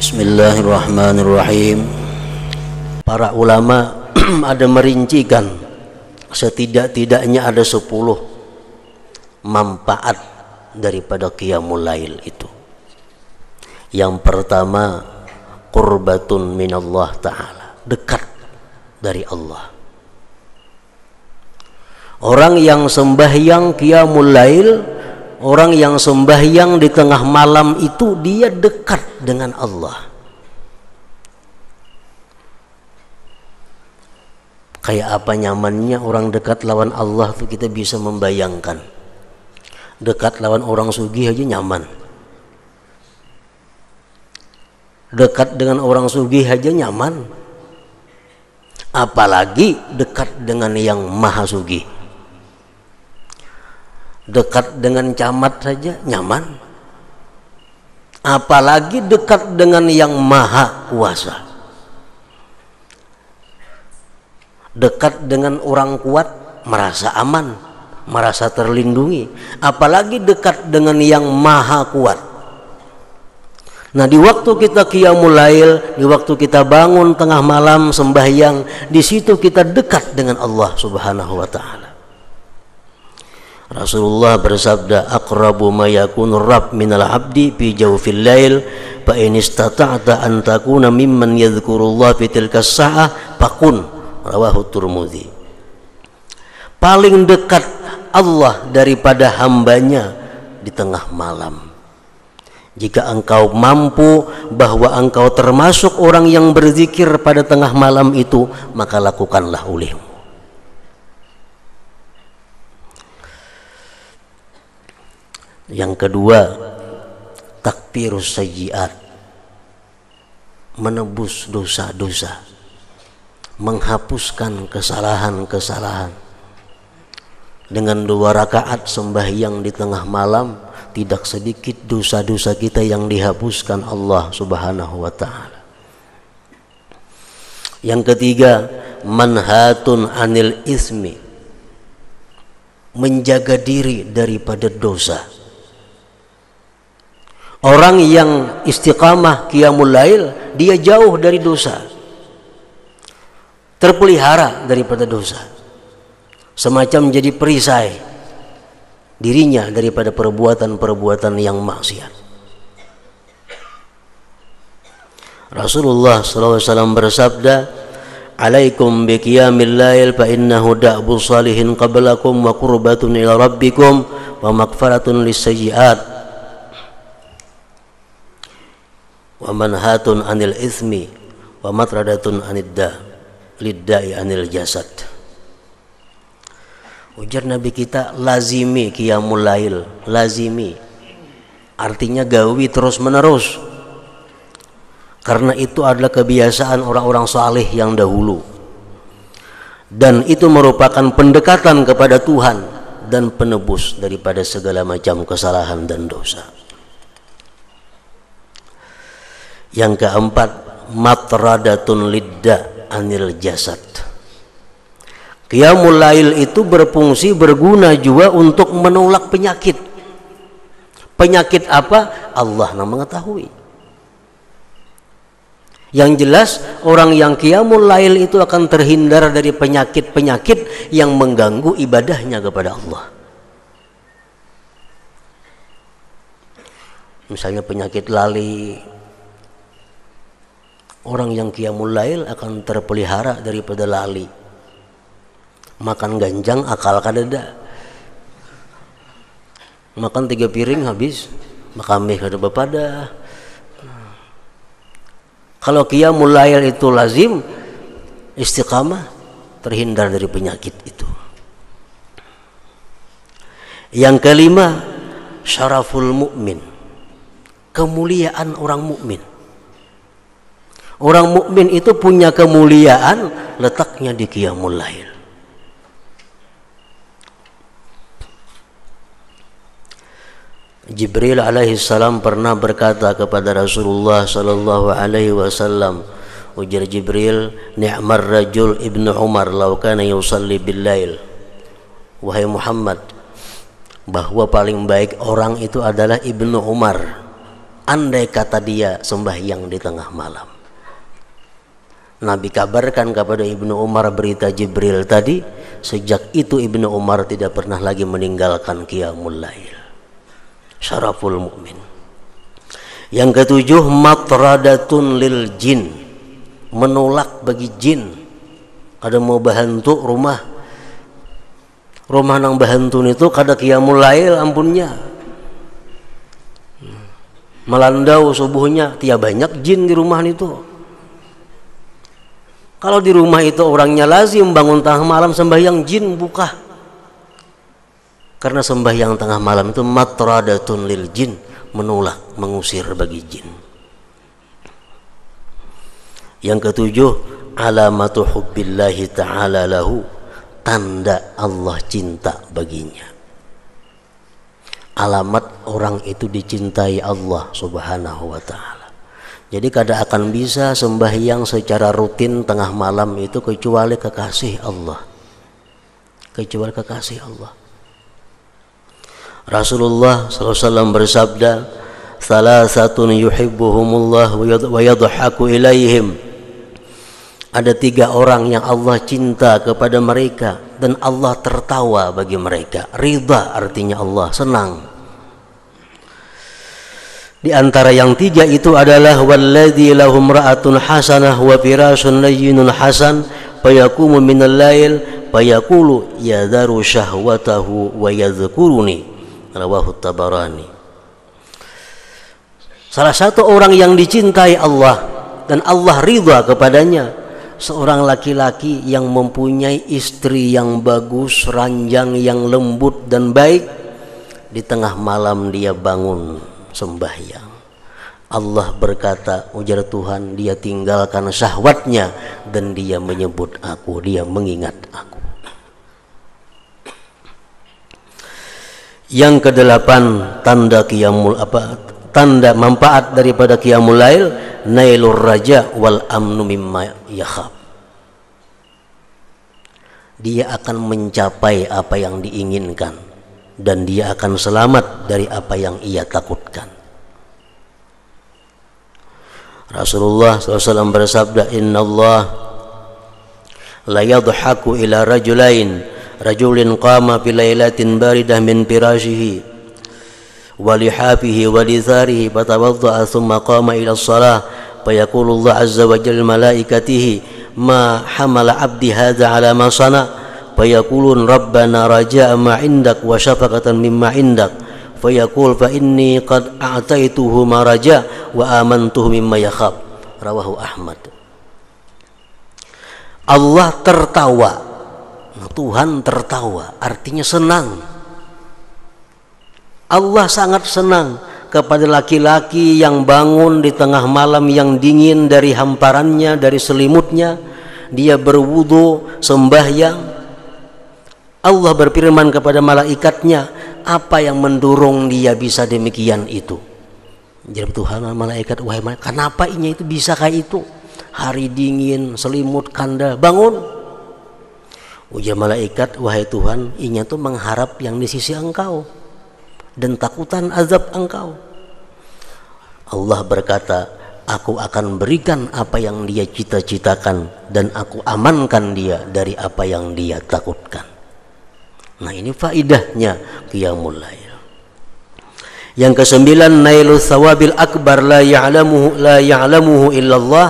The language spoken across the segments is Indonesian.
Bismillahirrahmanirrahim. Para ulama ada merincikan setidak-tidaknya ada 10 manfaat daripada qiyamul lail itu. Yang pertama, qurbatun minallah ta'ala, dekat dari Allah. Orang yang sembahyang qiyamul lail, orang yang sembahyang di tengah malam itu dia dekat dengan Allah. Kayak apa nyamannya orang dekat lawan Allah tuh kita bisa membayangkan. Dekat lawan orang sugih aja nyaman. Dekat dengan orang sugih aja nyaman. Apalagi dekat dengan yang maha sugih. Dekat dengan camat saja nyaman, apalagi dekat dengan yang maha kuasa. Dekat dengan orang kuat merasa aman, merasa terlindungi, apalagi dekat dengan yang maha kuat. Nah, di waktu kita qiyamul lail, di waktu kita bangun tengah malam sembahyang, di situ kita dekat dengan Allah Subhanahu wa taala. Rasulullah bersabda, aqrabu ma yakunu rabb minal abdi fi jawfil lail fa in istata'ta an takuna mimman yadhkurullah fi tilka sa'ah faqun, rawahu Tirmidzi. Paling dekat Allah daripada hambanya di tengah malam. Jika engkau mampu bahwa engkau termasuk orang yang berzikir pada tengah malam itu, maka lakukanlah olehmu. Yang kedua, takfirus sayyi'at, menebus dosa-dosa, menghapuskan kesalahan-kesalahan. Dengan 2 rakaat sembahyang di tengah malam, tidak sedikit dosa-dosa kita yang dihapuskan Allah Subhanahu wa taala. Yang ketiga, manhatun anil ismi, menjaga diri daripada dosa. Orang yang istiqamah qiyamul lail, dia jauh dari dosa, terpelihara daripada dosa, semacam jadi perisai dirinya daripada perbuatan-perbuatan yang maksiat. Rasulullah SAW bersabda, alaikum bi qiyamil lail fa innahu da'bu salihin qablakum wa qurbatun ila rabbikum wa maghfaratun lis-sayyi'at wa manhatun anil ismi wa matradatun anidda liddai anil jasad. Ujar Nabi kita, lazimi qiyamul lail, lazimi artinya gawi terus menerus, karena itu adalah kebiasaan orang-orang saleh yang dahulu, dan itu merupakan pendekatan kepada Tuhan dan penebus daripada segala macam kesalahan dan dosa. Yang keempat, matradatun lidda anil jasad. Qiyamul lail itu berfungsi, berguna juga untuk menolak penyakit. Penyakit apa? Allah yang mengetahui. Yang jelas orang yang qiyamul lail itu akan terhindar dari penyakit-penyakit yang mengganggu ibadahnya kepada Allah. Misalnya penyakit lali. Orang yang qiyamul lail akan terpelihara daripada lali. Makan ganjang akal kadada. Makan 3 piring habis, makamih kada bepada. Kalau qiyamul lail itu lazim, istiqamah, terhindar dari penyakit itu. Yang kelima, syaraful mukmin, kemuliaan orang mukmin. Orang mukmin itu punya kemuliaan, letaknya di qiyamul lail. Jibril alaihi salam pernah berkata kepada Rasulullah sallallahu alaihi wasallam, ujar Jibril, ni'mar rajul ibnu Umar law kana yusalli bil lail. Wahai Muhammad, bahwa paling baik orang itu adalah Ibnu Umar andai kata dia sembahyang di tengah malam. Nabi kabarkan kepada Ibnu Umar berita Jibril tadi, sejak itu Ibnu Umar tidak pernah lagi meninggalkan qiyamul lail. Syaraful mukmin. Yang ketujuh, matradatun lil jin, menolak bagi jin. Ada mau bahantu rumah nang bahantu itu kada qiyamul lail ampunnya. Melandau subuhnya, tiap banyak jin di rumah itu. Kalau di rumah itu orangnya lazim bangun tengah malam sembahyang, jin buka. Karena sembahyang tengah malam itu matradatun lil jin, menolak, mengusir bagi jin. Yang ketujuh, alamatu hubbillahi ta'ala lahu, tanda Allah cinta baginya. Alamat orang itu dicintai Allah subhanahu wa ta'ala. Jadi kada akan bisa sembahyang secara rutin tengah malam itu kecuali kekasih Allah. Kecuali kekasih Allah. Rasulullah SAW bersabda, "Salasatun yuhibbuhumullah wa yadhaku ilaihim." Ada 3 orang yang Allah cinta kepada mereka dan Allah tertawa bagi mereka. Ridha artinya Allah senang. Di antara yang 3 itu adalah walladzi lahum ra'atun hasanah wa firasun layyinun hasan fayaqumu minal lail fayaqulu yadharu syahwatahu wa yadhkuruni, rawahu Tabarani. Salah satu orang yang dicintai Allah dan Allah ridha kepadanya, seorang laki-laki yang mempunyai istri yang bagus, ranjang yang lembut dan baik. Di tengah malam dia bangun sembahyang. Allah berkata, ujar Tuhan, dia tinggalkan syahwatnya dan dia menyebut aku, dia mengingat aku. Yang ke-8, tanda manfaat daripada qiyamul lail, nailur raja wal amnu mimma yakhaf. Dia akan mencapai apa yang diinginkan dan dia akan selamat dari apa yang ia takutkan. Rasulullah SAW bersabda, Inna Allah la yadhaku ila rajulin qama fi lailatin baridah min firashihi wa lihafihi wa litharihi fatawadda'a thumma qama ila as-salah fayaqulu Allah azza wa jalla malaikatihi ma hamala abdi hadha ala ma sana fayaqulun rabbana raja'a ma indak wa syafaqatan mimma indak fayaqul fa inni qad a'taituhu ma raja' wa amantuhu mimma yakhaf, rawahu Ahmad. Allah tertawa, Tuhan tertawa artinya senang. Allah sangat senang kepada laki-laki yang bangun di tengah malam yang dingin dari hamparannya, dari selimutnya, dia berwudu sembahyang. Allah berfirman kepada malaikatnya, apa yang mendorong dia bisa demikian itu? Jadi Tuhan malaikat, wahai malaikat, kenapa ini itu bisa kayak itu? Hari dingin, selimut kanda, bangun. Ujar malaikat, wahai Tuhan, ini itu mengharap yang di sisi engkau dan takutan azab engkau. Allah berkata, aku akan berikan apa yang dia cita-citakan dan aku amankan dia dari apa yang dia takutkan. Nah, ini faidahnya qiyamul lail. Yang ke-9, nailu thawabil akbar la ya'lamuhu illallah.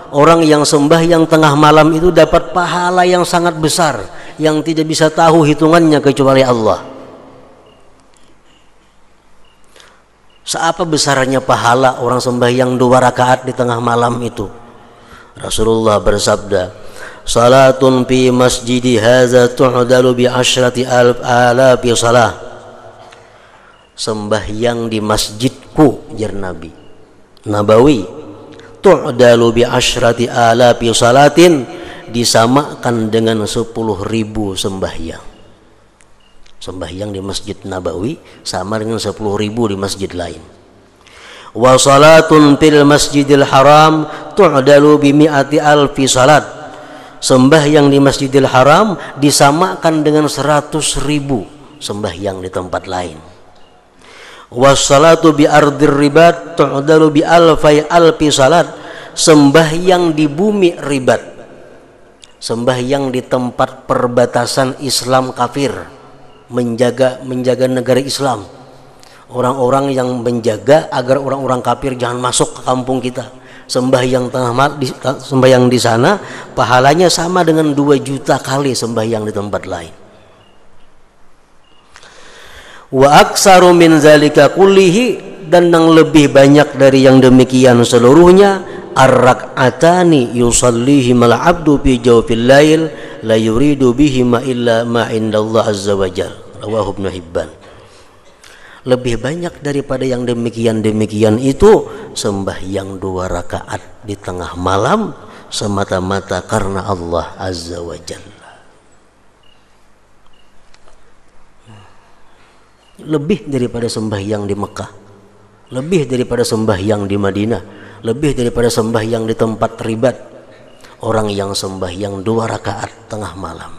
Orang yang sembahyang tengah malam itu dapat pahala yang sangat besar yang tidak bisa tahu hitungannya kecuali Allah. Seapa besarnya pahala orang sembahyang 2 rakaat di tengah malam itu? Rasulullah bersabda, salatun fi masjidi hadza tu'dalu bi 10,000 salah. Sembahyang di masjidku, jar Nabi Nabawi, tu'dalu bi 10,000 salatin, disamakan dengan 10.000 sembahyang. Sembahyang di Masjid Nabawi sama dengan 10.000 di masjid lain. Wa salatun fil masjidil haram tu'dalu bi 100,000 salat. Sembahyang di Masjidil Haram disamakan dengan 100.000 sembahyang di tempat lain. Wassalatu bi ardir ribat tu'dalu bi alfai alfi salat. Sembahyang di bumi ribat, sembahyang di tempat perbatasan Islam kafir, menjaga negara Islam, orang-orang yang menjaga agar orang-orang kafir jangan masuk ke kampung kita. Sembahyang sembahyang di sana pahalanya sama dengan 2 juta kali sembahyang di tempat lain. Wa aksaru min zalika kullihi, dan yang lebih banyak dari yang demikian seluruhnya, ar-rak'atani yusallihima al-'abdu fi jawfil lail la yuridu bihima illa ma indallah azza wajal. Rawahu Ibnu Hibban. Lebih banyak daripada yang demikian itu sembahyang 2 rakaat di tengah malam semata-mata karena Allah azza wajalla. Lebih daripada sembahyang di Mekah, lebih daripada sembahyang di Madinah, lebih daripada sembahyang di tempat ribat. Orang yang sembahyang 2 rakaat tengah malam,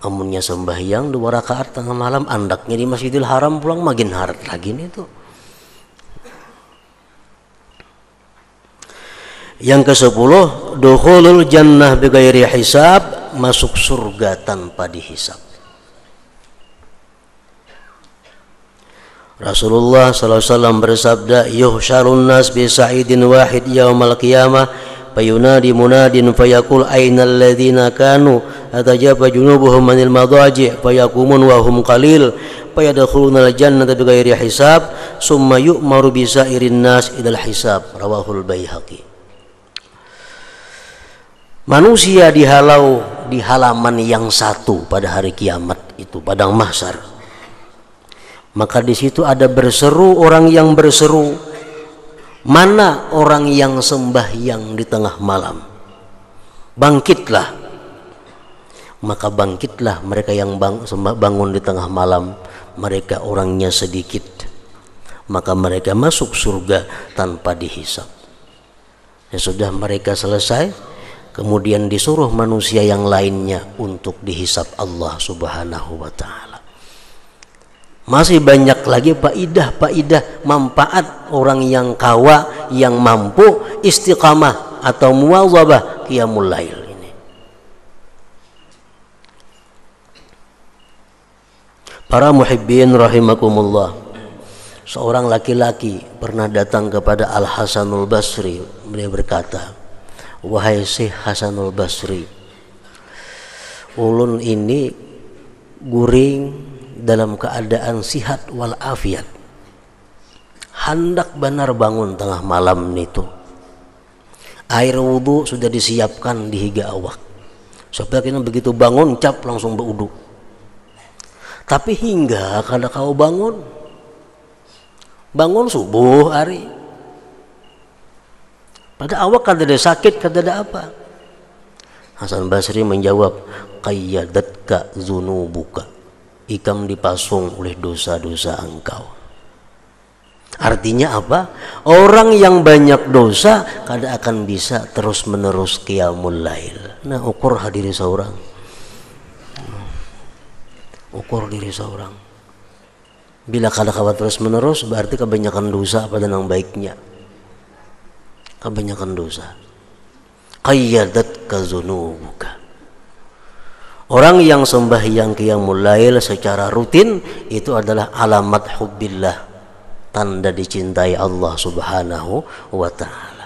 amunnya sembahyang 2 rakaat tengah malam, andaknya di Masjidil Haram pulang makin harat lagi nih tuh. Yang ke-10, dukhulul jannah bighairi hisab, masuk surga tanpa dihisab. Rasulullah sallallahu alaihi wasallam bersabda, yuhsyarun nas bi sa'idin wahid yaumal qiyamah fayunadi munadin fayaqul ainal ladzina kanu atajaba junubuhum manil madaji' fayaqumun wa hum qalil fayadkhulunal jannata bighairi hisab summa yu'maru bi sa'irin nas idal hisab. Rawahul Baihaqi. Manusia dihalau di halaman yang satu pada hari kiamat itu, padang mahsyar. Maka di situ ada berseru orang yang berseru, mana orang yang sembahyang di tengah malam? Bangkitlah. Maka bangkitlah mereka yang bangun di tengah malam. Mereka orangnya sedikit. Maka mereka masuk surga tanpa dihisab. Ya sudah, mereka selesai. Kemudian disuruh manusia yang lainnya untuk dihisab Allah subhanahu wa ta'ala. Masih banyak lagi faidah manfaat orang yang kawa, yang mampu istiqamah atau muwazabah qiyamul lail ini. Para muhibbin rahimakumullah, seorang laki-laki pernah datang kepada Al Hasanul Basri. Beliau berkata, wahai Syekh Hasanul Basri, ulun ini guring dalam keadaan sihat wal afiat, hendak benar bangun tengah malam itu. Air wudhu sudah disiapkan di higa awak, supaya kita begitu bangun cap langsung berwudhu. Tapi hingga kada kau bangun subuh hari, pada awak kada ada sakit, kada ada apa. Hasan Basri menjawab, qayyadatka zunubuka, ikam dipasung oleh dosa-dosa engkau. Artinya apa? Orang yang banyak dosa kada akan bisa terus menerus qiyamul lail. Nah, ukur diri seorang, ukur diri seorang. Bila kada kawan terus menerus, berarti kebanyakan dosa pada yang baiknya, kebanyakan dosa. Qayyadatka zunubuka. Orang yang sembahyang qiyamul lail secara rutin itu adalah alamat hubbillah, tanda dicintai Allah subhanahu wa ta'ala.